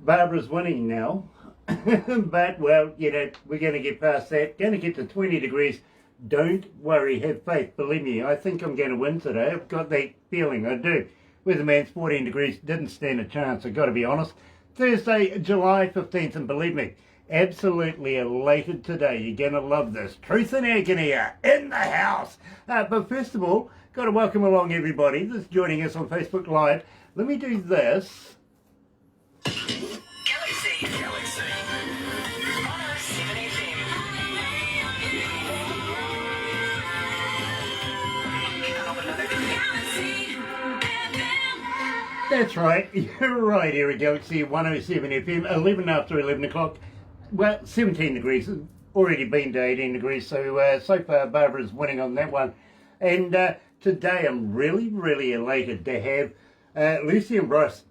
Barbara's winning now, but well, you know, we're going to get past that. Going to get to 20 degrees. Don't worry, have faith. Believe me, I think I'm going to win today. I've got that feeling, I do. Weatherman's 14 degrees, didn't stand a chance, I've got to be honest. Thursday, July 15th, and believe me, absolutely elated today. You're going to love this. Truth and Agony are in the house. But first of all, got to welcome along everybody that's joining us on Facebook Live. Let me do this. Galaxy 107fm. That's right, you're right here at Galaxy 107 FM, 11 after 11 o'clock. Well, 17 degrees, already been to 18 degrees, so far Barbara's winning on that one. And today I'm really elated to have Lucy and Bryce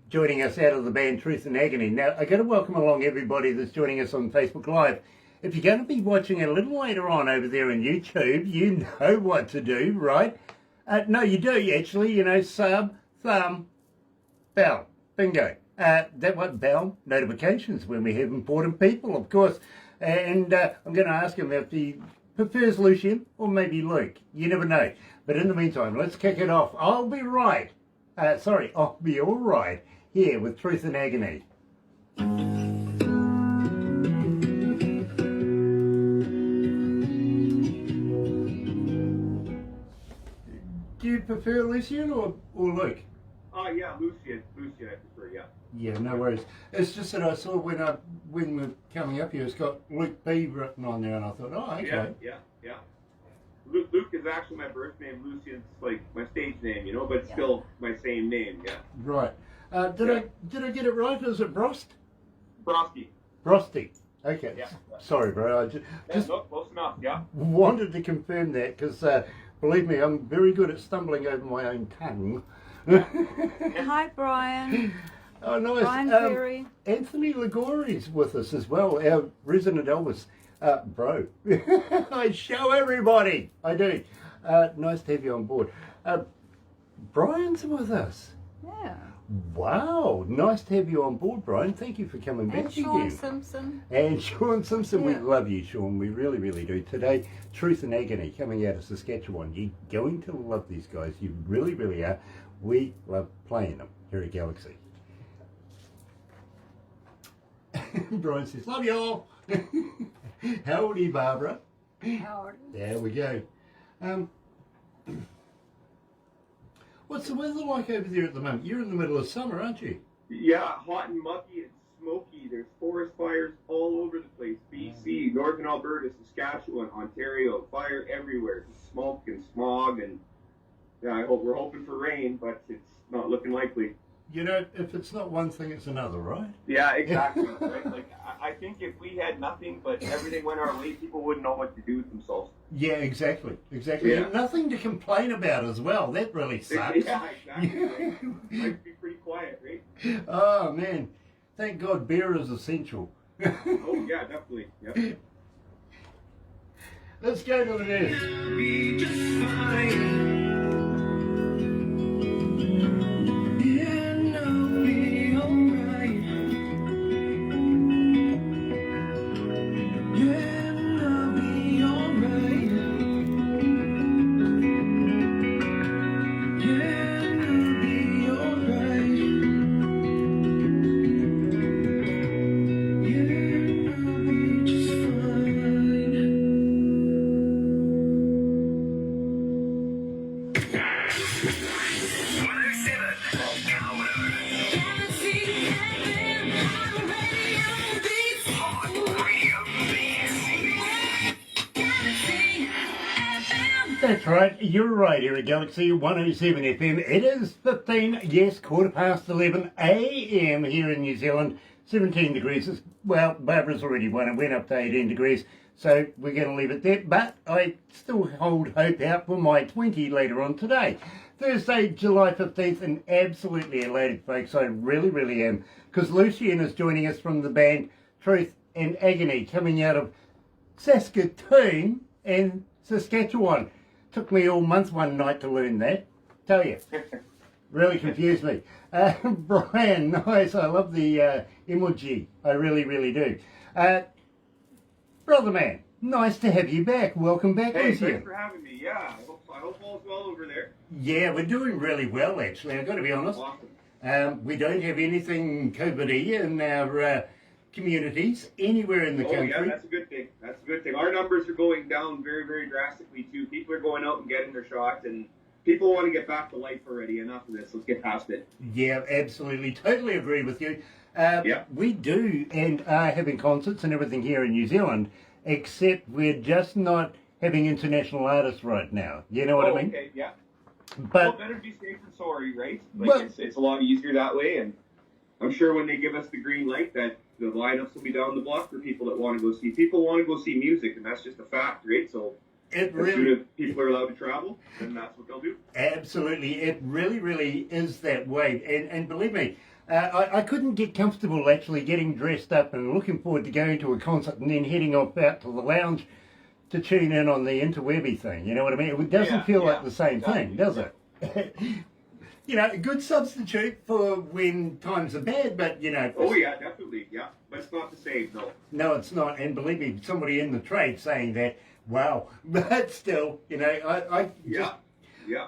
joining us out of the band Truth and Agony. Now, I've got to welcome along everybody that's joining us on Facebook Live. If you're going to be watching it a little later on over there on YouTube, you know what to do, right? No, you do, actually, you know, sub, thumb, bell, bingo. That what, bell notifications when we have important people, of course. And I'm going to ask him if he prefers Lucian or maybe Luke. You never know. But in the meantime, let's kick it off. I'll be right. I'll be all right here with Truth and Agony. Do you prefer Lucian or Luke? Yeah, Lucian I prefer, yeah. Yeah, no worries. It's just that I saw when we're coming up here, it's got Luke B written on there, and I thought, oh, okay. Yeah. Luke is actually my birth name. Lucian's like my stage name, you know, but it's still my same name, yeah. Right. Did I get it right? Is it Brost? Brosky. Brosty. Okay. Yeah. Sorry, bro. I just No, close enough, yeah. wanted to confirm that because, believe me, I'm very good at stumbling over my own tongue. Hi, Brian. Oh, nice. Brian Ferry. Anthony Ligori's with us as well, our resident Elvis. Bro, I show everybody. I do. Nice to have you on board. Brian's with us. Yeah. Wow, nice to have you on board, Brian. Thank you for coming back And Sean again. Simpson. And Sean Simpson, we Yeah. love you, Sean. We really do. Today, Truth and Agony coming out of Saskatchewan. You're going to love these guys. You really are. We love playing them here at Galaxy. Brian says, love you all. Howdy, Barbara. Howard. There we go. What's the weather like over there at the moment? You're in the middle of summer, aren't you? Yeah, hot and mucky and smoky. There's forest fires all over the place. BC, Northern Alberta, Saskatchewan, Ontario, fire everywhere. Just smoke and smog, and yeah, we're hoping for rain, but it's not looking likely. You know, if it's not one thing, it's another, right? Yeah, exactly. Right? Like, I think if we had nothing but everything went our way, people wouldn't know what to do with themselves. Yeah, exactly. Yeah. And nothing to complain about as well. That really sucks. Yeah, exactly. Right? Life be pretty quiet, right? Oh, man. Thank God beer is essential. Oh, yeah, definitely. Yep. Let's go to the news. Be just fine. Yeah, I'll be alright. Yeah, I'll be alright. Yeah, I'll be alright. Yeah, I'll be just fine. That's right, you're right here at Galaxy 107 FM. It is 15, yes, 11:15 a.m. here in New Zealand. 17 degrees. Well, Barbara's already won. It went up to 18 degrees. So we're going to leave it there. But I still hold hope out for my 20 later on today. Thursday, July 15th, and absolutely elated, folks. I really am. Because Lucian is joining us from the band Truth and Agony, coming out of Saskatoon and Saskatchewan. Took me all month one night to learn that. Tell you. Really confused me. Brian, nice. I love the emoji. I really, really do. Brother man, nice to have you back. Welcome back Hey, with you. thanks for having me. Yeah, I hope all's well over there. Yeah, we're doing really well, actually. I've got to be honest. Awesome. We don't have anything COVID-y in our communities anywhere in the country. Yeah, that's a good thing. That's a good thing. Our numbers are going down very, very drastically too. People are going out and getting their shots, and people want to get back to life already. Enough of this. Let's get past it. Yeah, absolutely. Totally agree with you. Yeah. We do and are having concerts and everything here in New Zealand, except we're just not having international artists right now. You know what I mean? Okay, yeah. But Well, better be safe than sorry, right? Like, Well- it's a lot easier that way, and I'm sure when they give us the green light that the lineups will be down the block for people that want to go see. People want to go see music, and that's just a fact, right? So it as soon really, as people are allowed to travel, then that's what they'll do. absolutely, it really, really is that way. And believe me, I couldn't get comfortable actually getting dressed up and looking forward to going to a concert and then heading off out to the lounge to tune in on the interwebby thing. You know what I mean? It doesn't Yeah, feel yeah, like the same thing, does it? You know, a good substitute for when times are bad, but you know. Oh yeah, definitely, yeah. But it's not the same, no. No, it's not. And believe me, somebody in the trade saying that, wow. But still, you know, I just, Yeah.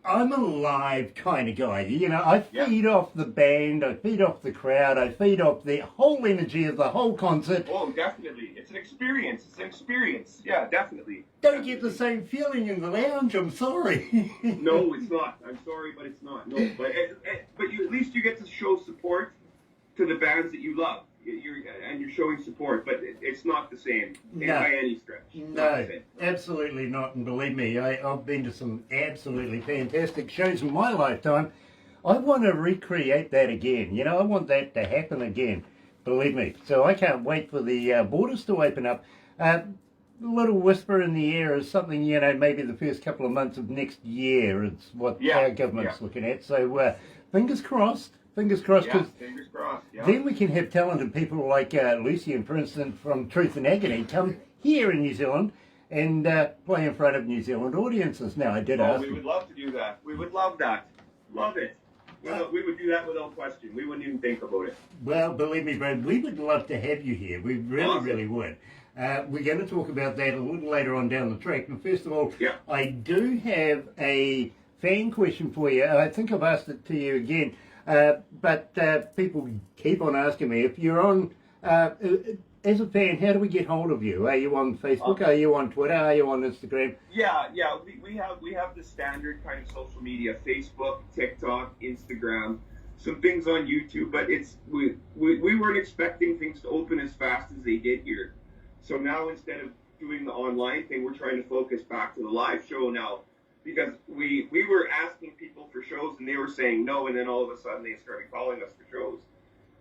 I'm a live kind of guy. You know, I Yeah. feed off the band, I feed off the crowd, I feed off the whole energy of the whole concert. Oh, definitely. It's an experience. It's an experience. Yeah, definitely. Don't get the same feeling in the lounge, I'm sorry. No, it's not. I'm sorry, but it's not. No, but you at least you get to show support to the bands that you love. You're showing support, but it's not the same No. by any stretch. It's not No, the same. absolutely not. And believe me, I've been to some absolutely fantastic shows in my lifetime. I want to recreate that again. You know, I want that to happen again. Believe me. So I can't wait for the borders to open up. A little whisper in the air is something, you know, maybe the first couple of months of next year. It's what our government's looking at. So fingers crossed. Fingers crossed. Yeah, fingers crossed. Yeah. Then we can have talented people like Lucian, for instance, from Truth Agony, come here in New Zealand and play in front of New Zealand audiences. Now, I did Oh, ask we them. would love to do that. We would love that. Love it. We would do that without question. We wouldn't even think about it. Well, believe me, Brad, we would love to have you here. We really, Awesome. really would. We're going to talk about that a little later on down the track. But first of all, Yeah. I do have a fan question for you. I think I've asked it to you again. But people keep on asking me, if you're on, as a fan, how do we get hold of you? Are you on Facebook? Are you on Twitter? Are you on Instagram? Yeah. We have the standard kind of social media: Facebook, TikTok, Instagram, some things on YouTube. But we weren't expecting things to open as fast as they did here. So now instead of doing the online thing, we're trying to focus back to the live show now. Because we were asking people for shows and they were saying no, and then all of a sudden they started calling us for shows.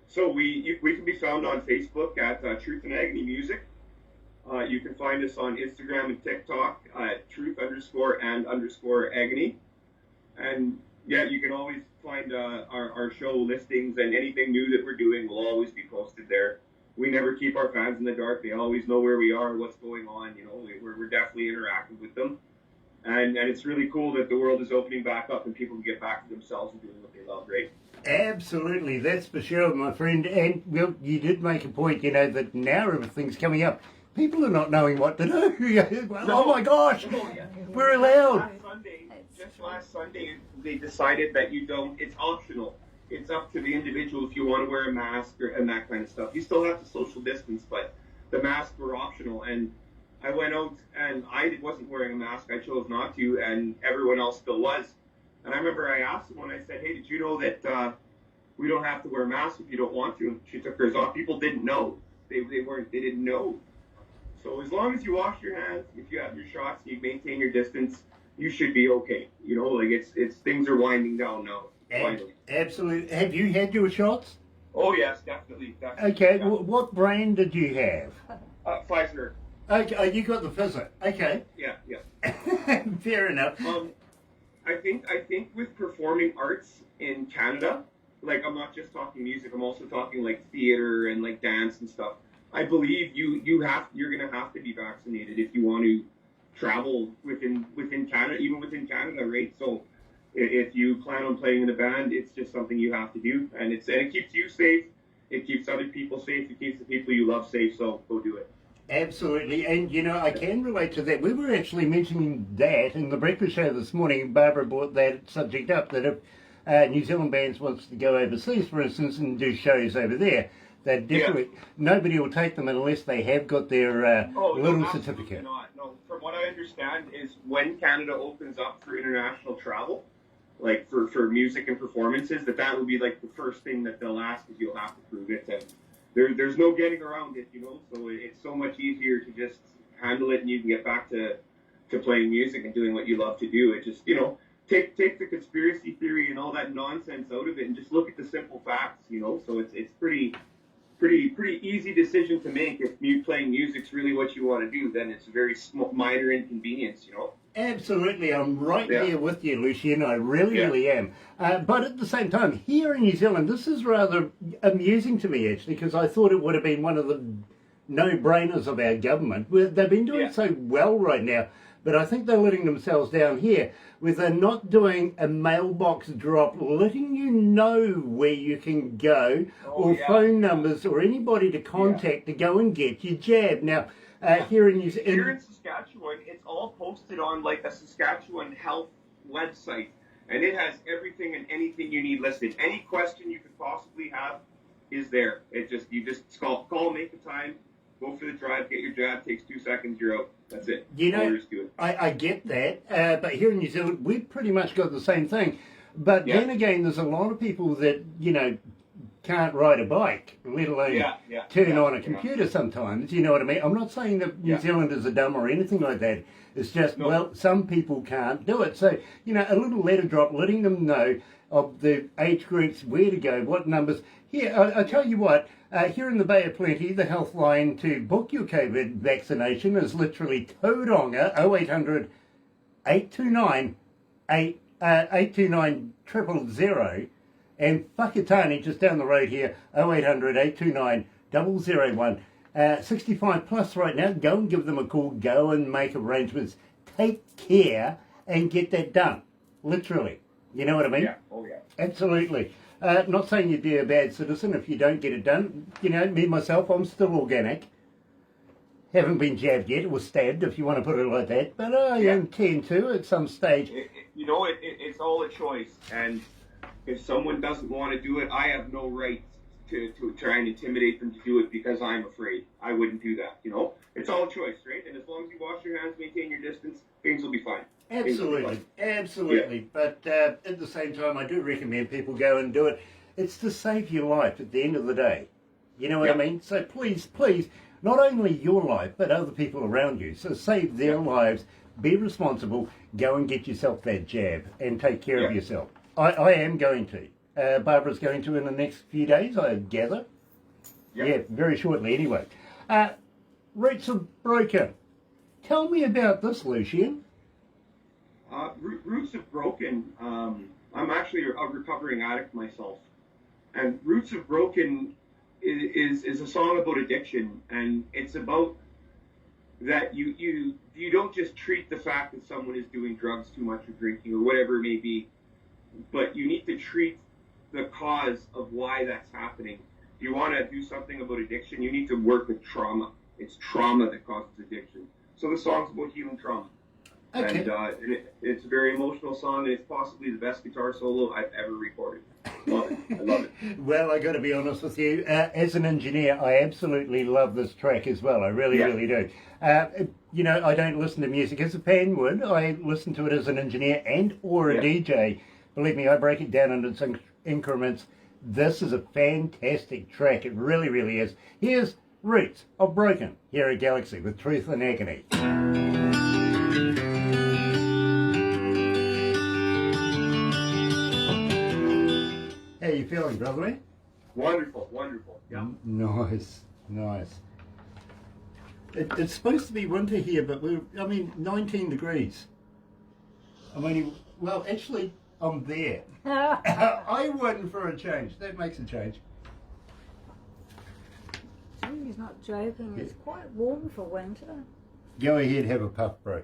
So we can be found on Facebook at Truth and Agony Music. You can find us on Instagram and TikTok at Truth_and_Agony. And yeah, you can always find our show listings, and anything new that we're doing will always be posted there. We never keep our fans in the dark. They always know where we are, what's going on. You know, we're definitely interacting with them. And it's really cool that the world is opening back up and people can get back to themselves and doing what they love, right? Absolutely, that's for sure, my friend. And well, you did make a point, you know, that now everything's coming up. People are not knowing what to do. Oh my gosh, we're allowed. Just last Sunday, they decided that it's optional. It's up to the individual if you want to wear a mask and that kind of stuff. You still have to social distance, but the masks were optional. And I went out and I wasn't wearing a mask. I chose not to, and everyone else still was. And I remember I asked someone, I said, hey, did you know that we don't have to wear masks if you don't want to? And she took hers off. People didn't know. They didn't know. So as long as you wash your hands, if you have your shots, you maintain your distance, you should be okay. You know, like it's things are winding down now. Finally. Absolutely. Have you had your shots? Oh yes, definitely. Okay, what brand did you have? Pfizer. Okay, you got the Pfizer. Okay. Yeah. Fair enough. I think with performing arts in Canada, like I'm not just talking music, I'm also talking like theater and like dance and stuff. I believe you're gonna have to be vaccinated if you want to travel within Canada, even within Canada, right? So If you plan on playing in a band, it's just something you have to do, and it keeps you safe. It keeps other people safe. It keeps the people you love safe. So go do it. Absolutely, and you know, I can relate to that. We were actually mentioning that in the breakfast show this morning. Barbara brought that subject up, that if New Zealand bands wants to go overseas, for instance, and do shows over there, that definitely nobody will take them unless they have got their little certificate. Not. No, from what I understand is when Canada opens up for international travel, like for music and performances, that will be like the first thing that they'll ask is you'll have to prove it. And there's no getting around it, you know. So it's so much easier to just handle it, and you can get back to playing music and doing what you love to do. It just, you know, take the conspiracy theory and all that nonsense out of it, and just look at the simple facts, you know. So it's pretty easy decision to make. If you playing music's really what you want to do, then it's a very minor inconvenience, you know. Absolutely, I'm right there with you, Lucian. I really am. But at the same time, here in New Zealand, this is rather amusing to me, actually, because I thought it would have been one of the no-brainers of our government. They've been doing so well right now, but I think they're letting themselves down here, where they're not doing a mailbox drop, letting you know where you can go, or phone numbers, or anybody to contact to go and get your jab. Now, here in New Zealand, here in Saskatchewan, it's all posted on like a Saskatchewan health website, and it has everything and anything you need listed. Any question you could possibly have is there. You just call, make a time, go for the drive, get your jab. Takes 2 seconds, you're out. That's it. You know, I get that, but here in New Zealand, we've pretty much got the same thing. But then again, there's a lot of people that, you know, can't ride a bike, let alone turn on a computer sometimes, you know what I mean? I'm not saying that New Zealanders are dumb or anything like that. It's just, well, some people can't do it. So, you know, a little letter drop letting them know of the age groups, where to go, what numbers. Here, I tell you what, here in the Bay of Plenty, the health line to book your COVID vaccination is literally Tauranga 0800 829 829 000. And Whakatane, just down the road here, 0800 829 001. 65 plus right now, go and give them a call, go and make arrangements. Take care and get that done, literally. You know what I mean? Yeah, oh yeah. Absolutely. Not saying you'd be a bad citizen if you don't get it done. You know, me, myself, I'm still organic. Haven't been jabbed yet, or stabbed, if you want to put it like that. But I intend to at some stage. It's all a choice. And if someone doesn't want to do it, I have no right to try and intimidate them to do it because I'm afraid. I wouldn't do that, you know? It's all a choice, right? And as long as you wash your hands, maintain your distance, things will be fine. Absolutely, absolutely. Yeah. But at the same time, I do recommend people go and do it. It's to save your life at the end of the day. You know what I mean? So please, not only your life, but other people around you. So save their lives, be responsible, go and get yourself that jab and take care of yourself. I am going to. Barbara's going to in the next few days, I gather. Yeah, very shortly anyway. Roots of Broken. Tell me about this, Lucian. Roots of Broken, I'm actually a recovering addict myself. And Roots of Broken is a song about addiction, and it's about that you don't just treat the fact that someone is doing drugs too much or drinking or whatever it may be, but you need to treat the cause of why that's happening. If you want to do something about addiction, you need to work with trauma. It's trauma that causes addiction. So the song's about healing trauma. Okay. And it's a very emotional song, and it's possibly the best guitar solo I've ever recorded. Love it. I love it. Well, I got to be honest with you. As an engineer, I absolutely love this track as well. I really do. You know, I don't listen to music as a fan would. I listen to it as an engineer and or a DJ. Believe me, I break it down into some increments. This is a fantastic track. It really is. Here's Roots of Broken here at Galaxy with Truth and Agony. How you feeling, brother? Wonderful. Yeah. Nice. It's supposed to be winter here, but 19 degrees. Well, actually, I'm there. I went for a change. That makes a change. He's not joking. It's quite warm for winter. Go ahead, have a puff, bro.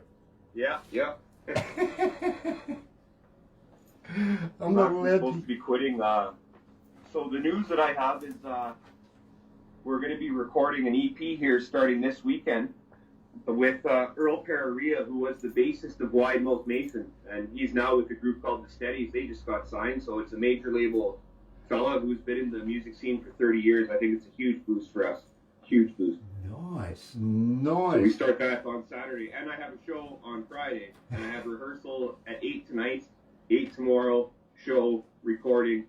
Yeah. I'm not allowed supposed to be quitting. So the news that I have is we're going to be recording an EP here starting this weekend with Earl Pereira, who was the bassist of Wide Mouth Mason, and he's now with a group called The Steadies. They just got signed, so it's a major label fella who's been in the music scene for 30 years. I think it's a huge boost for us. Huge boost. Nice. So we start that on Saturday, and I have a show on Friday, and I have rehearsal at 8 tonight, 8 tomorrow, show, recording,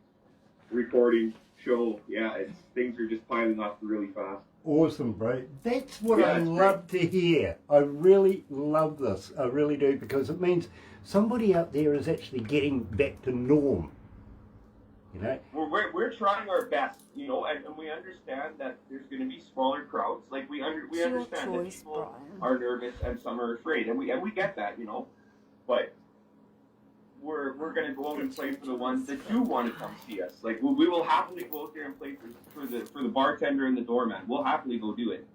show. Yeah, things are just piling up really fast. Awesome, bro. That's what I love to hear. I really love this. I really do, because it means somebody out there is actually getting back to norm. You know? We're trying our best, you know, and we understand that there's going to be smaller crowds. Like we understand that people are nervous and some are afraid, and we get that, you know. But we're going to go out and play for the ones that do want to come see us. Like we will happily go out there and play for the bartender and the doorman. We'll happily go do it.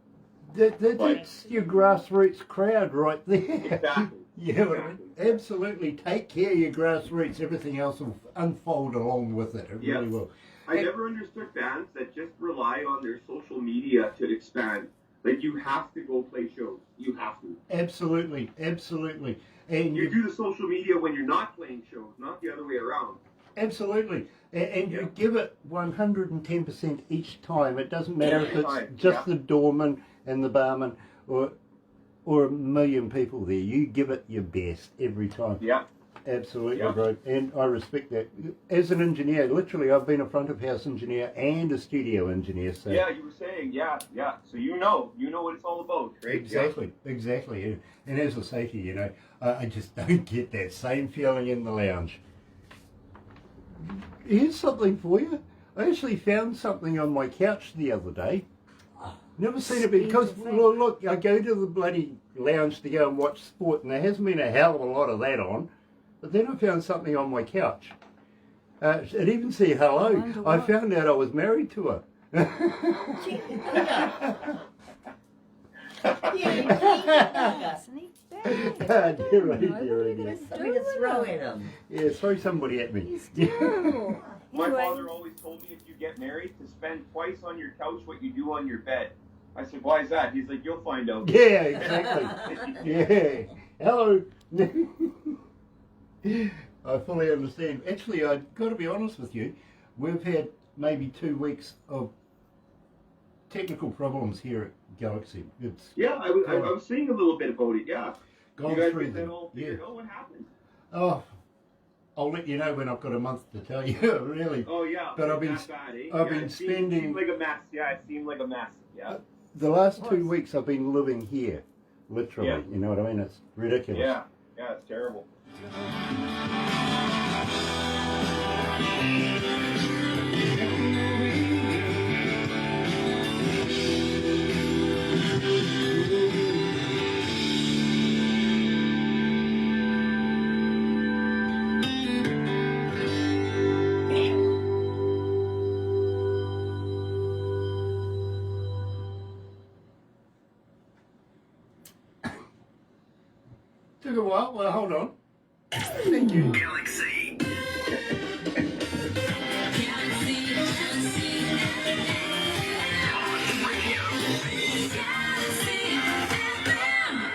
That's your grassroots crowd right there. Exactly. Yeah, exactly. Absolutely. Take care of your grassroots. Everything else will unfold along with it. It really will. I never understood bands that just rely on their social media to expand. Like, you have to go play shows. You have to. Absolutely. Absolutely. And you do the social media when you're not playing shows, not the other way around. Absolutely. And you give it 110% each time. It doesn't matter if it's just the doorman and the barman or a million people there. You give it your best every time. Yeah. Absolutely, bro. And I respect that. As an engineer, literally, I've been a front of house engineer and a studio engineer. So yeah, you were saying, yeah. So you know what it's all about, right? Exactly. And as a safety, you know, I just don't get that same feeling in the lounge. Here's something for you. I actually found something on my couch the other day. Never seen it because, look, I go to the bloody lounge to go and watch sport, and there hasn't been a hell of a lot of that on. But then I found something on my couch. It even said hello. I found out I was married to her. Yeah, throw somebody at me. My father always told me if you get married to spend twice on your couch what you do on your bed. I said, why is that? He's like, you'll find out. Yeah, exactly. Yeah. Hello. I fully understand. Actually, I've got to be honest with you. We've had maybe 2 weeks of technical problems here at Galaxy. I was seeing a little bit about it, yeah. Gone you guys through get that them. all figured out? What happened? Oh, I'll let you know when I've got a month to tell you, really. Oh, yeah. But I've been spending... It seemed like a mess. Yeah, it seemed like a mess. Yeah. The last 2 weeks I've been living here, literally. Yeah. You know what I mean? It's ridiculous. Yeah, it's terrible. Took a while. Well, hold on. Thank you. Galaxy.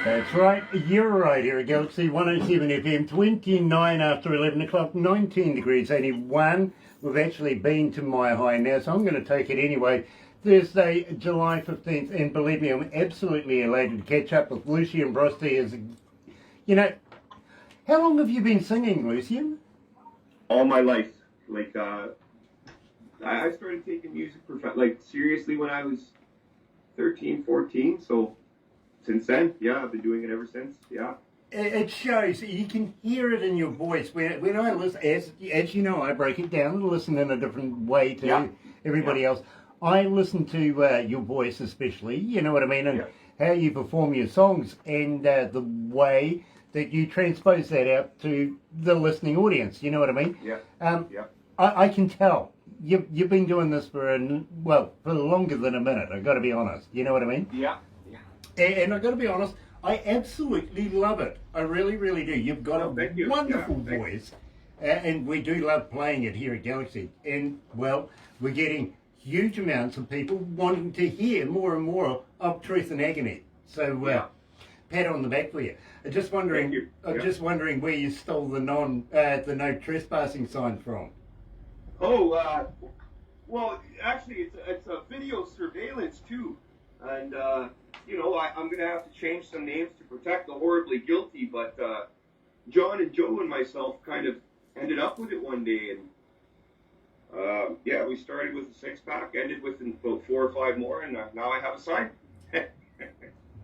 That's right. You're right here at Galaxy 107 FM, 29 after 11 o'clock, 19 degrees, only 1. We've actually been to my high now, so I'm going to take it anyway. Thursday, July 15th, and believe me, I'm absolutely elated to catch up with Lucian Brosti. You know, how long have you been singing, Lucian? All my life. Like, I started taking music seriously when I was 13, 14, so since then, yeah, I've been doing it ever since, yeah. It shows. You can hear it in your voice. When I listen, as you know, I break it down and listen in a different way to everybody else. I listen to your voice especially, you know what I mean, and how you perform your songs and the way that you transpose that out to the listening audience, you know what I mean? I can tell. You've been doing this for longer than a minute, I've got to be honest, you know what I mean? Yeah. And I've got to be honest, I absolutely love it. I really, really do. You've got a wonderful voice. And we do love playing it here at Galaxy. And, well, we're getting huge amounts of people wanting to hear more and more of Truth and Agony. So, pat on the back for you. I'm just wondering, just wondering where you stole the no trespassing sign from. Oh, well, actually, it's a video surveillance too, and you know, I'm going to have to change some names to protect the horribly guilty. But John and Joe and myself kind of ended up with it one day, and yeah, we started with a 6-pack, ended with about 4 or 5 more, and now I have a sign.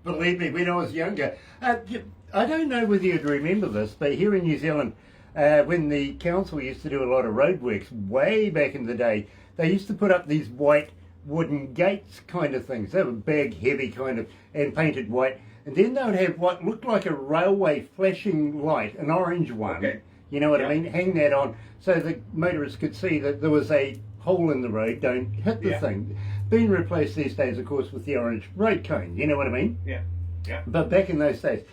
Believe me, when I was younger, I don't know whether you'd remember this, but here in New Zealand, when the council used to do a lot of roadworks way back in the day, they used to put up these white wooden gates kind of things. They were big, heavy kind of, and painted white. And then they would have what looked like a railway flashing light, an orange one. Okay. You know what I mean? Hang that on so the motorists could see that there was a hole in the road, don't hit the thing. Being replaced these days, of course, with the orange road cone. You know what I mean? Yeah. But back in those days,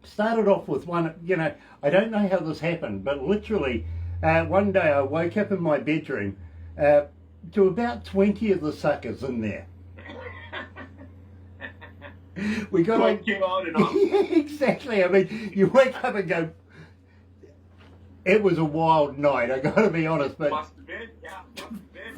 started off with one, you know, I don't know how this happened, but literally one day I woke up in my bedroom to about 20 of the suckers in there. We got like, came on and off. exactly. I mean, you wake up and go, it was a wild night, I got to be honest. But Must have been,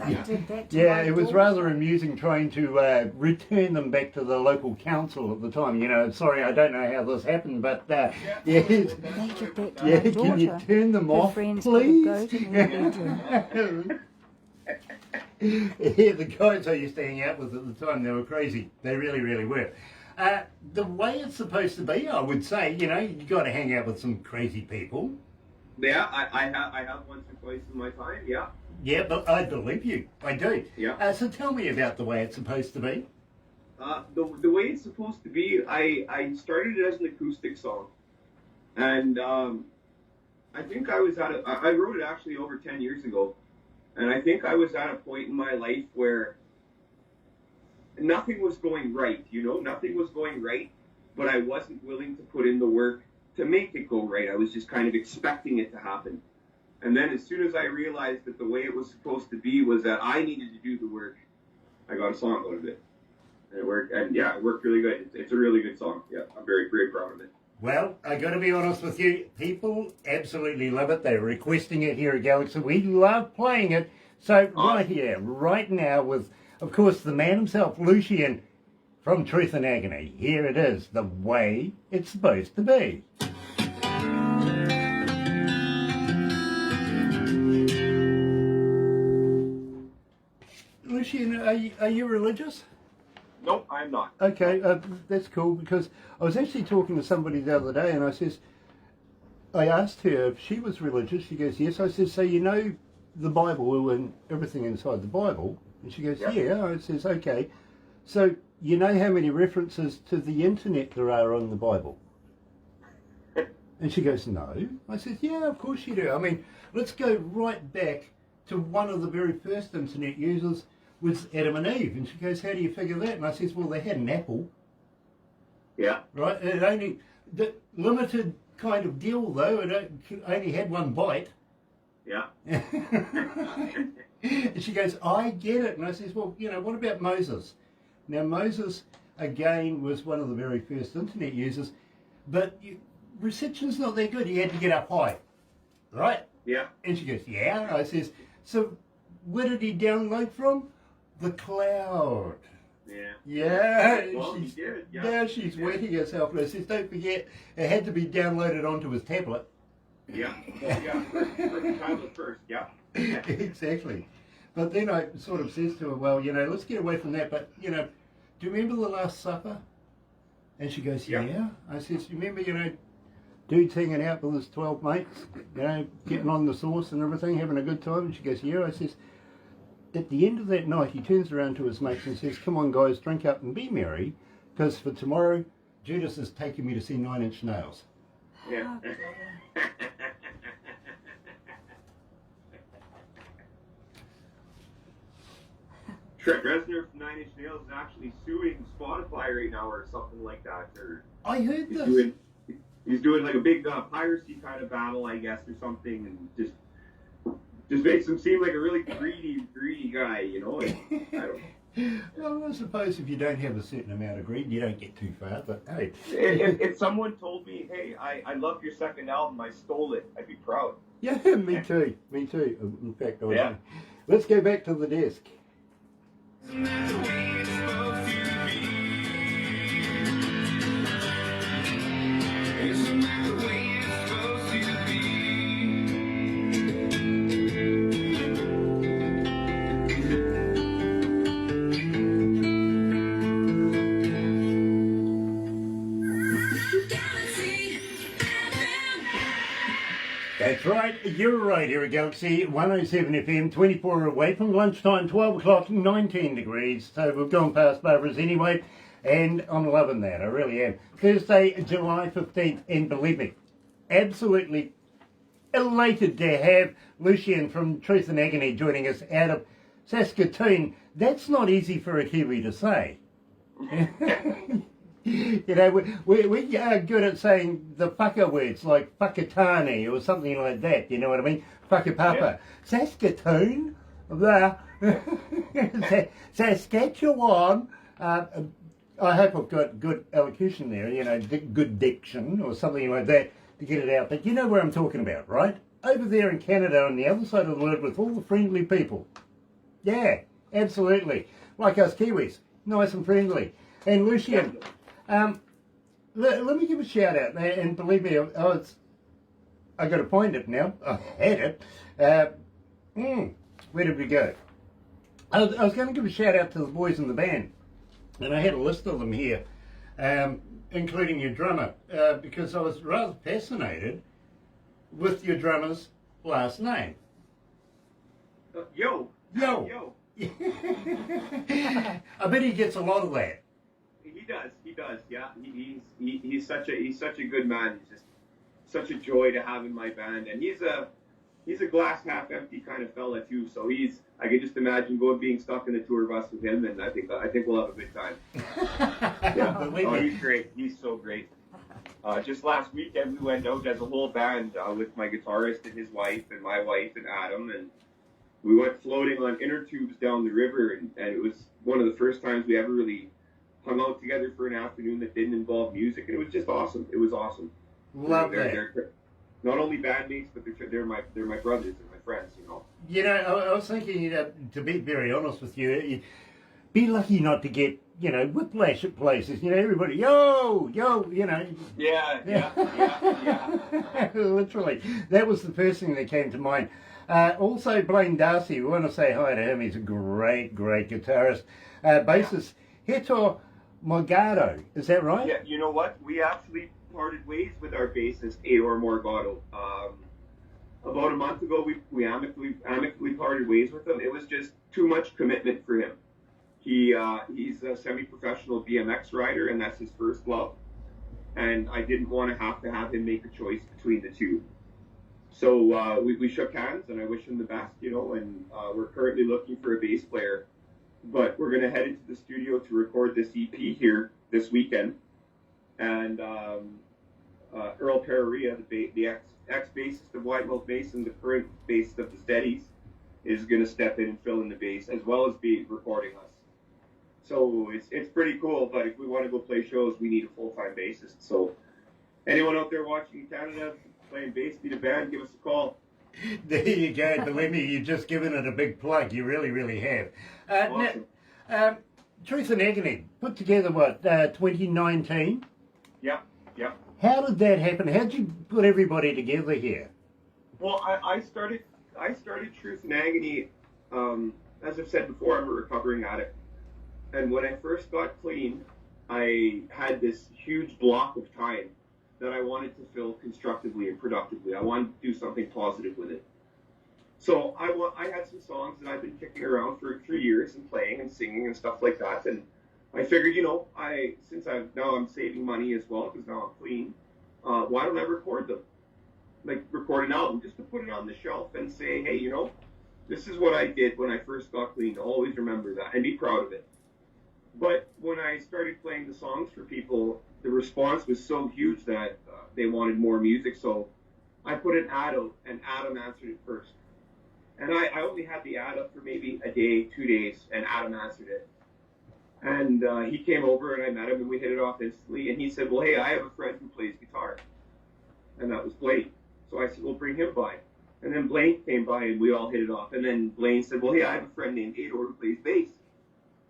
They did that to yeah, my it was daughter. rather amusing trying to return them back to the local council at the time. You know, sorry, I don't know how this happened, but yes. They did that to Yeah, my can you daughter. turn them Her off, friends please? put a goat in her bedroom. Yeah, the guys I used to hang out with at the time, they were crazy. They really, really were. The way it's supposed to be, I would say, you know, you got to hang out with some crazy people. Yeah, I have once or twice in my time, yeah. Yeah, but I believe you. I do. Yeah. So tell me about the way it's supposed to be. The way it's supposed to be, I started it as an acoustic song. And I think I was I wrote it actually over 10 years ago. And I think I was at a point in my life where nothing was going right, you know, nothing was going right, but I wasn't willing to put in the work to make it go right. I was just kind of expecting it to happen. And then as soon as I realized that the way it was supposed to be was that I needed to do the work, I got a song out of it. And it worked, and yeah, it worked really good. It's a really good song. Yeah, I'm very, very proud of it. Well, I got to be honest with you, people absolutely love it. They're requesting it here at Galaxy. We love playing it. So right here, right now, with, of course, the man himself, Lucian, from Truth and Agony. Here it is, the way it's supposed to be. Lucian, are you religious? Nope, I'm not. Okay, that's cool, because I was actually talking to somebody the other day and I asked her if she was religious. She goes, yes. I said, so you know the Bible and everything inside the Bible? And she goes, yeah. I says, okay, so you know how many references to the internet there are on the Bible? And she goes, no. I said, yeah, of course you do. I mean, let's go right back to one of the very first internet users was Adam and Eve. And she goes, how do you figure that? And I says, well, they had an apple. Yeah. Right? It only, the limited kind of deal though, it only had one bite. Yeah. And she goes, I get it. And I says, well, you know, what about Moses? Now, Moses, again, was one of the very first internet users, but reception's not that good. He had to get up high, right? Yeah. And she goes, yeah. I says, so where did he download from? The cloud. Yeah. Yeah. Well, She's, he did. Yeah. now she's wetting herself. And I says, don't forget, it had to be downloaded onto his tablet. Yeah. Well, yeah. First tablet first. Yeah. Exactly. But then I sort of says to her, well, you know, let's get away from that. But, you know, do you remember the Last Supper? And she goes, yeah. I says, you remember, you know, dude's hanging out with his 12 mates, you know, getting on the sauce and everything, having a good time? And she goes, yeah. I says, at the end of that night, he turns around to his mates and says, come on, guys, drink up and be merry, because for tomorrow, Judas is taking me to see Nine Inch Nails. Yeah. Trent Reznor from Nine Inch Nails is actually suing Spotify right now or something like that. Or I heard he's this. doing, he's doing like a big piracy kind of battle, I guess, or something, and just makes him seem like a really greedy guy, you know. And I don't. Well, I suppose if you don't have a certain amount of greed, you don't get too far. But hey, If someone told me, hey, I love your second album, I stole it, I'd be proud. yeah, me too. Me too. In fact, I was. Yeah. Let's go back to the desk. Isn't that the way it's supposed to be? Isn't that the way it's supposed to be? Galaxy FM. That's right, you're right here at Galaxy 107 FM, 24 away from lunchtime, 12 o'clock, 19 degrees. So we've gone past Barbara's anyway, and I'm loving that, I really am. Thursday, July 15th, and believe me, absolutely elated to have Lucien from Truth and Agony joining us out of Saskatoon. That's not easy for a Kiwi to say. You know, we are good at saying the fucker words like whakatane or something like that, you know what I mean? Whakapapa. Yeah. Saskatoon, Saskatchewan. I hope I've got good elocution there, you know, good diction or something like that to get it out. But you know where I'm talking about, right? Over there in Canada on the other side of the world with all the friendly people. Yeah, absolutely. Like us Kiwis, nice and friendly. And Lucien, let me give a shout out, and believe me, I got to find it now. I had it. Where did we go? I was going to give a shout out to the boys in the band, and I had a list of them here, including your drummer, because I was rather fascinated with your drummer's last name. Yo. Yo. I bet he gets a lot of that. He does, yeah. He's such a good man. He's just such a joy to have in my band, and he's a glass half empty kind of fella too. So I can just imagine being stuck in a tour bus with him, and I think we'll have a good time. Yeah, he's great. He's so great. Just last weekend we went out as a whole band with my guitarist and his wife and my wife and Adam, and we went floating on inner tubes down the river, and it was one of the first times we ever really hung out together for an afternoon that didn't involve music, and it was just awesome. It was awesome. Love that. They're not only bandmates, but they're my brothers and my friends, you know. You know, I was thinking, to be very honest with you, you'd be lucky not to get, you know, whiplash at places. You know, everybody, yo, you know. Yeah. Literally. That was the first thing that came to mind. Also, Blaine Darcy, we want to say hi to him. He's a great guitarist. Bassist, Heto Morgado, is that right? Yeah, you know what? We actually parted ways with our bassist, Eeyore Morgado. About a month ago, we amicably parted ways with him. It was just too much commitment for him. He's a semi-professional BMX rider, and that's his first love. And I didn't want to have him make a choice between the two. So we shook hands, and I wish him the best, you know, and we're currently looking for a bass player. But we're going to head into the studio to record this EP here this weekend. And Earl Pereira, the ex-bassist of White Mouth Bass and the current bassist of the Steadies, is going to step in and fill in the bass, as well as be recording us. So it's pretty cool, but if we want to go play shows, we need a full-time bassist. So anyone out there watching in Canada playing bass, need a band, give us a call. There you go. Believe me, you've just given it a big plug. You really have. Awesome. Now, Truth and Agony, put together, 2019? Yeah. How did that happen? How did you put everybody together here? Well, I started Truth and Agony, as I've said before, I'm a recovering addict. And when I first got clean, I had this huge block of time that I wanted to fill constructively and productively. I wanted to do something positive with it. So I had some songs that I've been kicking around for 3 years and playing and singing and stuff like that. And I figured, you know, since I'm saving money as well because now I'm clean, why don't I record them? Like record an album just to put it on the shelf and say, hey, you know, this is what I did when I first got clean. Always remember that and be proud of it. But when I started playing the songs for people, the response was so huge that they wanted more music. So I put an ad out, and Adam answered it first. And I only had the ad up for maybe a day, 2 days, and Adam answered it. And he came over, and I met him, and we hit it off instantly. And he said, well, hey, I have a friend who plays guitar. And that was Blaine. So I said, well, bring him by. And then Blaine came by, and we all hit it off. And then Blaine said, well, hey, I have a friend named Ador who plays bass.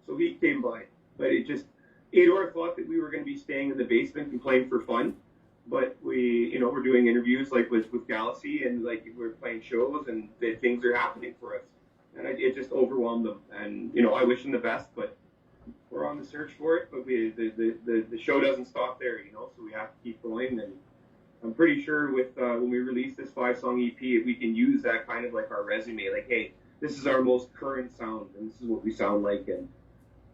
So he came by. But it just, Ador thought that we were going to be staying in the basement and playing for fun. But we, we're doing interviews like with Galaxy, and like we're playing shows, and things are happening for us. And it just overwhelmed them. And, I wish them the best, but we're on the search for it. But the show doesn't stop there, so we have to keep going. And I'm pretty sure with when we release this 5-song EP, we can use that kind of like our resume. Like, hey, this is our most current sound, and this is what we sound like. And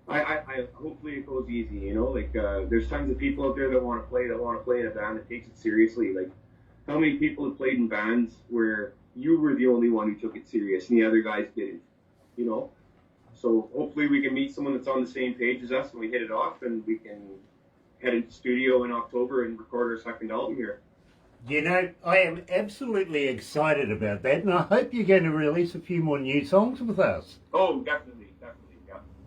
I hopefully it goes easy, there's tons of people out there that want to play in a band that takes it seriously. Like, how many people have played in bands where you were the only one who took it serious and the other guys didn't, So hopefully we can meet someone that's on the same page as us and we hit it off, and we can head into studio in October and record our second album here. I am absolutely excited about that, and I hope you're going to release a few more new songs with us. Oh, definitely, yeah.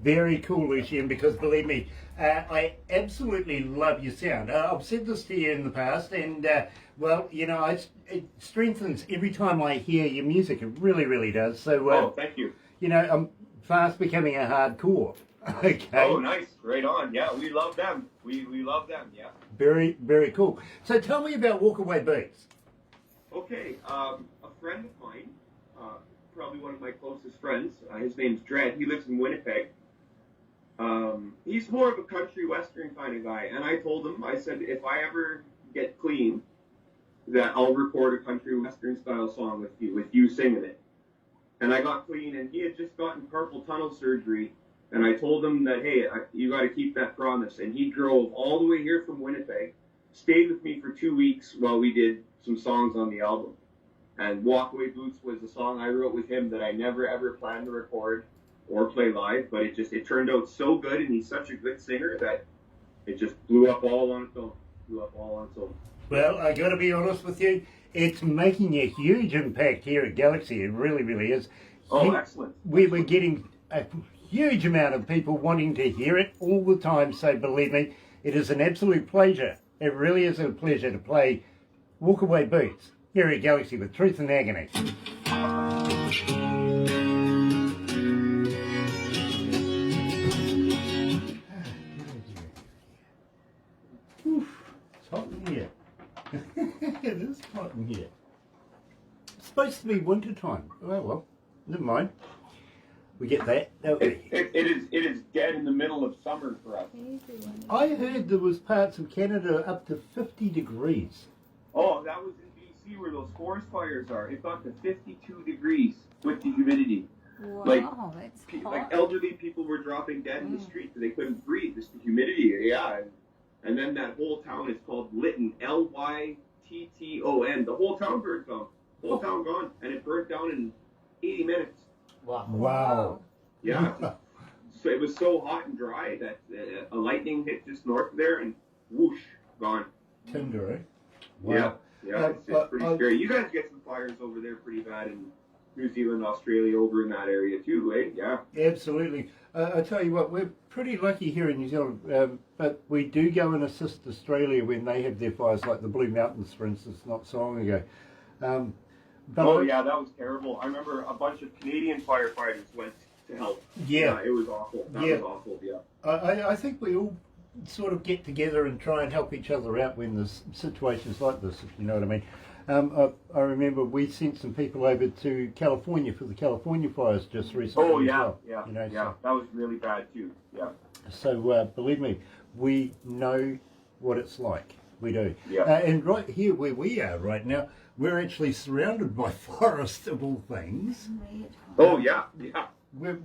Very cool, Lucien, because believe me, I absolutely love your sound. I've said this to you in the past, and, it strengthens every time I hear your music. It really, really does. So, thank you. I'm fast becoming a hardcore. Okay. Oh, nice. Right on. Yeah, we love them. We love them, yeah. Very, very cool. So tell me about Walkaway Beats. Okay, a friend of mine, probably one of my closest friends, his name's Dredd. He lives in Winnipeg. He's more of a country western kind of guy, and I told him, I said, if I ever get clean, that I'll record a country western style song with you singing it. And I got clean, and he had just gotten carpal tunnel surgery, and I told him that, hey, you got to keep that promise. And he drove all the way here from Winnipeg, stayed with me for 2 weeks while we did some songs on the album. And Walkaway Boots was a song I wrote with him that I never ever planned to record or play live, but it turned out so good, and he's such a good singer that it just blew up all on its own. Well, I got to be honest with you, it's making a huge impact here at Galaxy. It really, really is. Oh, excellent. We're getting a huge amount of people wanting to hear it all the time, so believe me, it is an absolute pleasure. It really is a pleasure to play Walkaway Beats here at Galaxy with Truth and Agony. It's hot in here. It is hot in here. It's supposed to be winter time. Oh well, never mind. We get that. It is dead in the middle of summer for us. I heard there was parts of Canada up to 50 degrees. Oh, that was in BC where those forest fires are. It got to 52 degrees with the humidity. Wow, that's hot. Like elderly people were dropping dead in the street because they couldn't breathe. Just the humidity, yeah. And then that whole town is called Lytton, Lytton. The whole town burned down. Whole town gone, and it burnt down in 80 minutes. Wow. Yeah. So it was so hot and dry that a lightning hit just north of there, and whoosh, gone. Tender, eh? Wow. Yeah, it's pretty scary. You guys get some fires over there pretty bad in New Zealand, Australia, over in that area too, eh? Yeah. Absolutely. I tell you what, we're pretty lucky here in New Zealand, but we do go and assist Australia when they have their fires, like the Blue Mountains, for instance, not so long ago. Yeah, that was terrible. I remember a bunch of Canadian firefighters went to help. Yeah. It was awful. That was awful, yeah. I think we all sort of get together and try and help each other out when there's situations like this, if you know what I mean. I remember we sent some people over to California for the California fires just recently. Oh, yeah, as well, yeah. That was really bad, too, yeah. So, believe me, we know what it's like. We do. Yeah. And right here where we are right now, we're actually surrounded by forest of all things. Oh, yeah. We're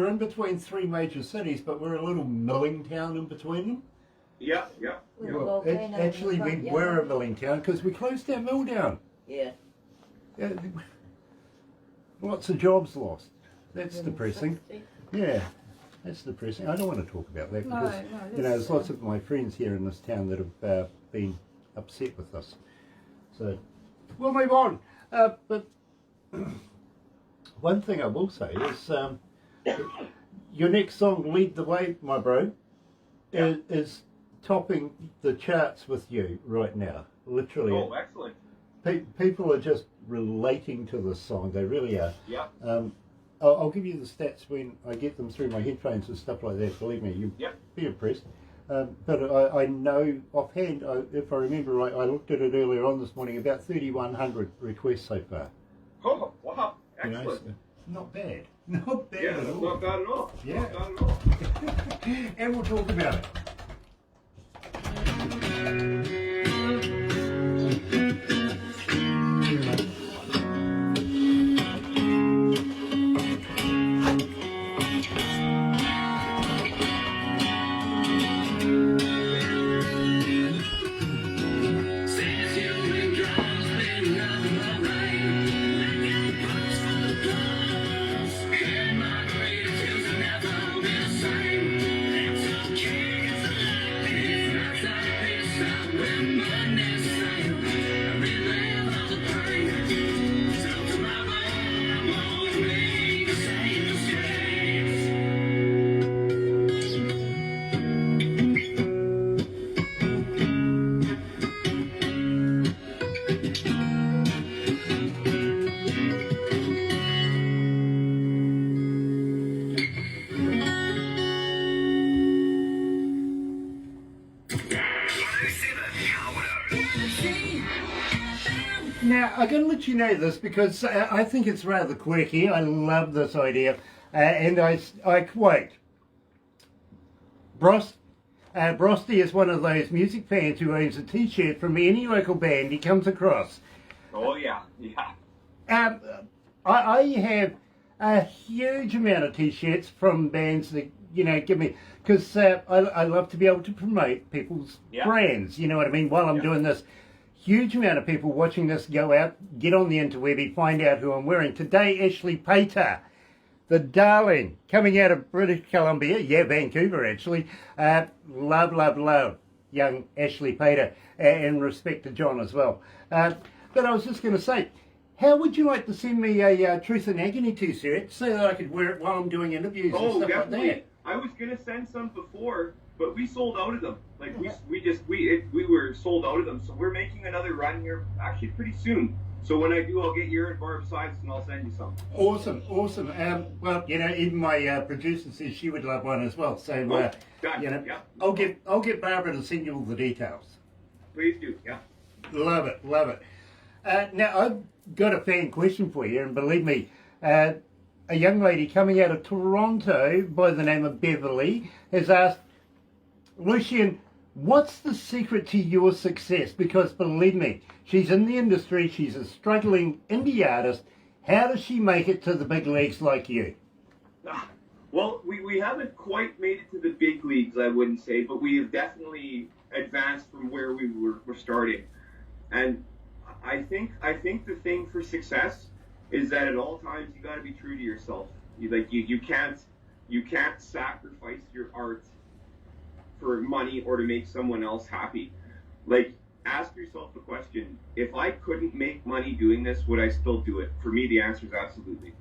in between three major cities, but we're a little milling town in between them. Yeah. Well, actually, we were a milling town because we closed our mill down. Yeah. Lots of jobs lost. That's depressing. Yeah. That's depressing. I don't want to talk about that No, because, no, you know, there's let's, lots of my friends here in this town that have been upset with us. So, we'll move on. But one thing I will say is your next song, Lead the Way, my bro, is topping the charts with you right now. Literally. Oh, excellent. People are just relating to this song. They really are. Yeah. I'll give you the stats when I get them through my headphones and stuff like that. Believe me, you'll be impressed. But I know offhand, if I remember right, I looked at it earlier on this morning, about 3,100 requests so far. Oh, wow. You know, Excellent. so not bad. Not bad Yeah, at that's all. not bad at all. Yeah. Not bad at all. And we'll talk about it. Now, I'm going to let you know this because I think it's rather quirky. I love this idea. And I quote, Brosty is one of those music fans who owns a t-shirt from any local band he comes across. Oh, yeah. Yeah. I have a huge amount of t-shirts from bands that, you know, give me, because I love to be able to promote people's brands, you know what I mean, while I'm doing this. Huge amount of people watching this go out, get on the interwebby, find out who I'm wearing. Today, Ashley Pater, the darling, coming out of British Columbia, Vancouver actually. Love, love, love, young Ashley Pater, and respect to John as well. But I was just going to say, how would you like to send me a Truth and Agony t-shirt so that I could wear it while I'm doing interviews and stuff definitely. like that? I was gonna send some before, but we sold out of them. Like we were sold out of them. So we're making another run here actually pretty soon. So when I do, I'll get your and Barb's sides and I'll send you some. Awesome. Well, you know, even my producer says she would love one as well. So you know, I'll get Barbara to send you all the details. Please do. Yeah. Love it. Now I've got a fan question for you, and believe me, a young lady coming out of Toronto by the name of Beverly has asked, Lucian, what's the secret to your success? Because believe me, she's in the industry, she's a struggling indie artist. How does she make it to the big leagues like you? Well, we haven't quite made it to the big leagues, I wouldn't say, but we have definitely advanced from where we were starting. And I think the thing for success is that at all times you got to be true to yourself. You can't sacrifice your art for money or to make someone else happy. Like, ask yourself the question, if I couldn't make money doing this, would I still do it? For me, the answer is absolutely.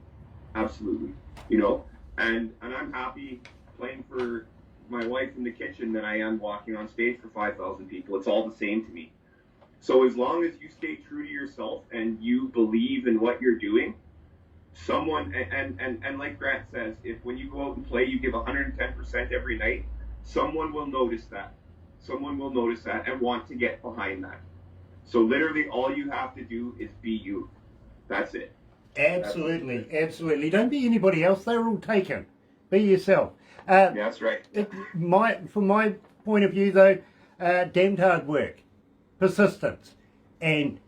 Absolutely. You know? And I'm happy playing for my wife in the kitchen than I am walking on stage for 5,000 people. It's all the same to me. So as long as you stay true to yourself and you believe in what you're doing, someone, and like Grant says, if when you go out and play, you give 110% every night, someone will notice that. Someone will notice that and want to get behind that. So literally all you have to do is be you. That's it. Absolutely. Don't be anybody else. They're all taken. Be yourself. That's right. From my point of view, though, damned hard work, persistence, and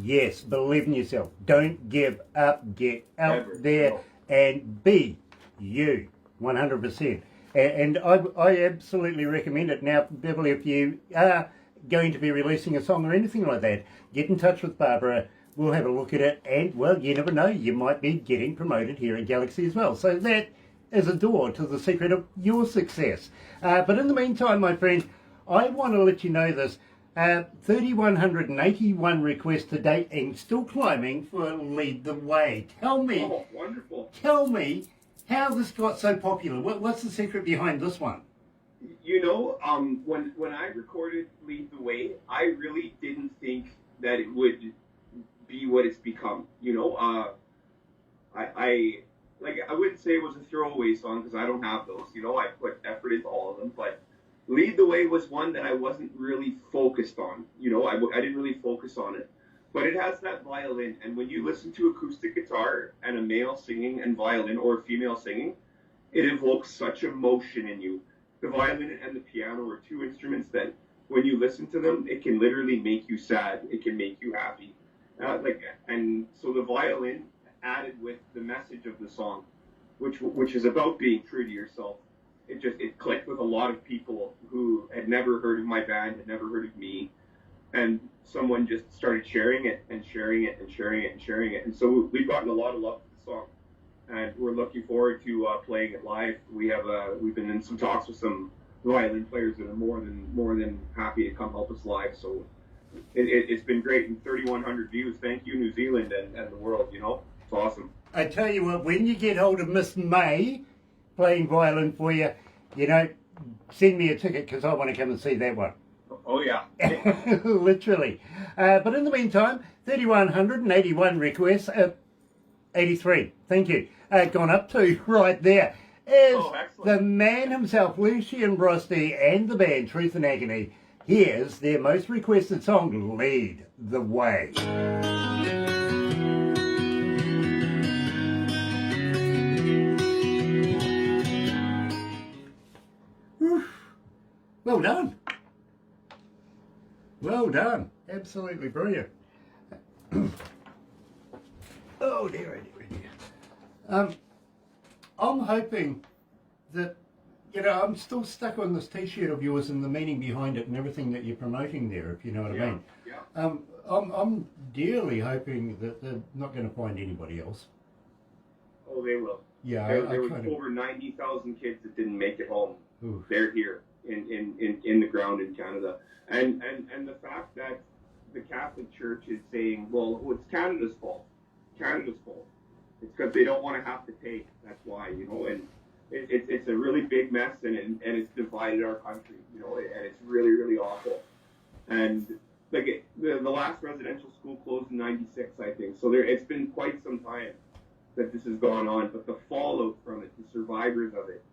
yes, believe in yourself. Don't give up. Get out there and be you, 100%. And I absolutely recommend it. Now, Beverly, if you are going to be releasing a song or anything like that, get in touch with Barbara. We'll have a look at it, and, well, you never know, you might be getting promoted here at Galaxy as well. So that as a door to the secret of your success. But in the meantime, my friend, I want to let you know this. 3,181 requests to date and still climbing for Lead the Way. Tell me, Oh, wonderful. tell me how this got so popular. What's the secret behind this one? You know, when I recorded Lead the Way, I really didn't think that it would be what it's become. You know, I wouldn't say it was a throwaway song because I don't have those. You know, I put effort into all of them, but Lead the Way was one that I wasn't really focused on. You know, I didn't really focus on it. But it has that violin, and when you listen to acoustic guitar and a male singing and violin, or a female singing, it evokes such emotion in you. The violin and the piano are two instruments that, when you listen to them, it can literally make you sad. It can make you happy. And so the violin added with the message of the song, which is about being true to yourself. It clicked with a lot of people who had never heard of my band, had never heard of me, and someone just started sharing it and sharing it and sharing it and sharing it. And so we've gotten a lot of love for the song, and we're looking forward to playing it live. We've been in some talks with some violin players that are more than happy to come help us live. So it's been great, and 3,100 views. Thank you, New Zealand and the world. You know, it's awesome. I tell you what, when you get hold of Miss May playing violin for you, you know, send me a ticket because I want to come and see that one. Oh yeah. Literally. But in the meantime, 3,181 requests, 83, thank you, gone up to right there is the man himself, Lucian Brosti, and the band Truth Agony. Here's their most requested song, Lead the Way. Well done. Well done. Absolutely brilliant. Oh dear, I'm hoping that, you know, I'm still stuck on this t-shirt of yours and the meaning behind it and everything that you're promoting there, if you know what I mean. Yeah. I'm dearly hoping that they're not going to find anybody else. Oh, they will. Yeah, there was over 90,000 kids that didn't make it home. Oof. They're here in the ground in Canada, and the fact that the Catholic Church is saying, well, it's Canada's fault. Canada's fault. It's because they don't want to have to pay. That's why, you know, and it's a really big mess, and it's divided our country, you know, and it's really, really awful. And like the last residential school closed in '96, I think. So it's been quite some time that this has gone on, but the fallout from it, the survivors of it,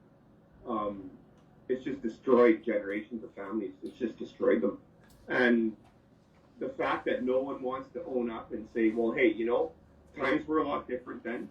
it's just destroyed generations of families. It's just destroyed them. And the fact that no one wants to own up and say, well, hey, you know, times were a lot different then,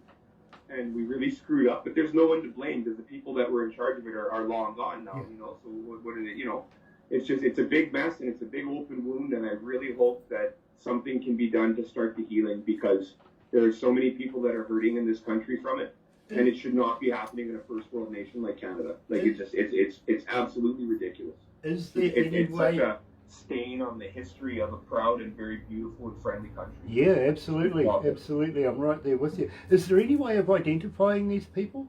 and we really screwed up, but there's no one to blame because the people that were in charge of it are long gone now, you know, so what is it, you know, it's a big mess, and it's a big open wound, and I really hope that something can be done to start the healing, because there are so many people that are hurting in this country from it, and it should not be happening in a first world nation like Canada. Like, it's absolutely ridiculous. Is there any it's way... such a stain on the history of a proud and very beautiful and friendly country. Yeah, absolutely, absolutely. I'm right there with you. Is there any way of identifying these people?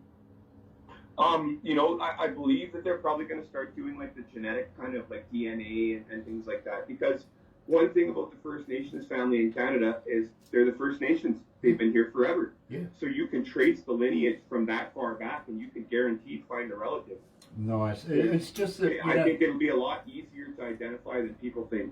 You know, I believe that they're probably going to start doing like the genetic kind of like DNA and things like that, because one thing about the First Nations family in Canada is they're the First Nations. They've been here forever. Yeah. So you can trace the lineage from that far back, and you can guaranteed find a relative. Nice. It's just that, I think it'll be a lot easier to identify than people think.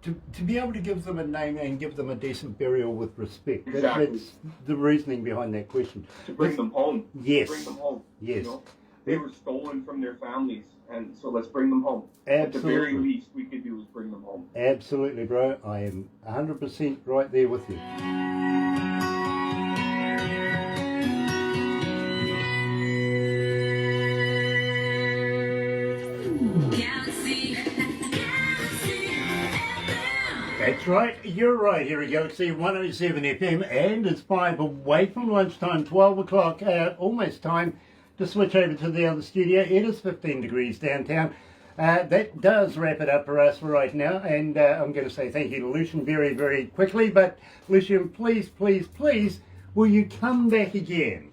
To be able to give them a name and give them a decent burial with respect. Exactly. That's the reasoning behind that question. To bring them home. Yes. To bring them home. Yes. You know? They were stolen from their families, and so let's bring them home. Absolutely. At the very least we could do is bring them home. Absolutely, bro. I am 100% right there with you. That's right, you're right here at Galaxy 107 FM, and it's 5 away from lunchtime, 12 o'clock, almost time to switch over to the other studio. It is 15 degrees downtown. That does wrap it up for us right now, and I'm going to say thank you to Lucian very, very quickly, but Lucian, please, please, please, will you come back again?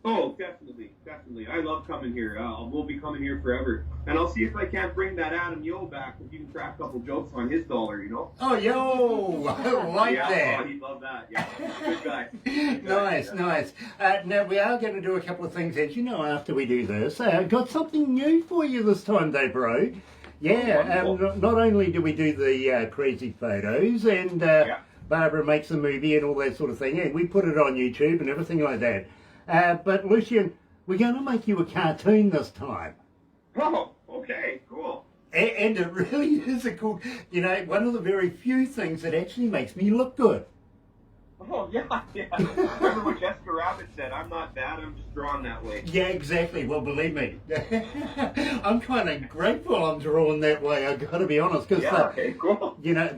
Oh, definitely, definitely. I love coming here. We'll be coming here forever. And I'll see if I can't bring that Adam Yo back if you can crack a couple jokes on his dollar, you know? Oh, yo, I like yeah, that. Oh, he'd love that. Yeah, good guy. Nice, Yeah. nice. Now, we are going to do a couple of things, as you know, after we do this. Got something new for you this time, though, bro. Yeah, wonderful. not only do we do the crazy photos and Barbara makes a movie and all that sort of thing, and we put it on YouTube and everything like that. But, Lucian, we're going to make you a cartoon this time. Oh, okay, cool. And it really is a cool, you know, one of the very few things that actually makes me look good. Oh, yeah. Remember what Jessica Rabbit said? I'm not bad, I'm just drawn that way. Yeah, exactly. Well, believe me, I'm kind of grateful I'm drawn that way, I've got to be honest. Cause, Okay, cool. you know,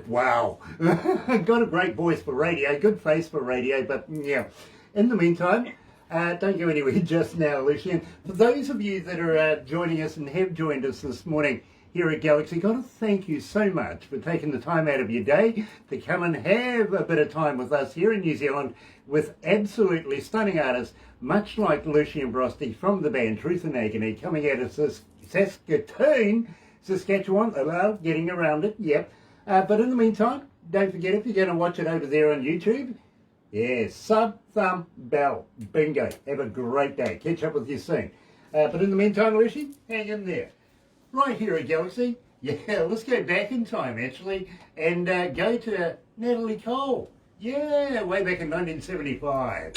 wow. Got a great voice for radio, good face for radio, but yeah. In the meantime, don't go anywhere just now, Lucian. For those of you that are joining us and have joined us this morning here at Galaxy, got to thank you so much for taking the time out of your day to come and have a bit of time with us here in New Zealand with absolutely stunning artists, much like Lucian Brosti from the band Truth Agony, coming out of Saskatoon, Saskatchewan. Well, getting around it, yep. But in the meantime, don't forget, if you're going to watch it over there on YouTube, yeah, sub, thumb, bell. Bingo. Have a great day. Catch up with you soon. But in the meantime, Lucy, hang in there. Right here at Galaxy. Yeah, let's go back in time, actually, and go to Natalie Cole. Yeah, way back in 1975.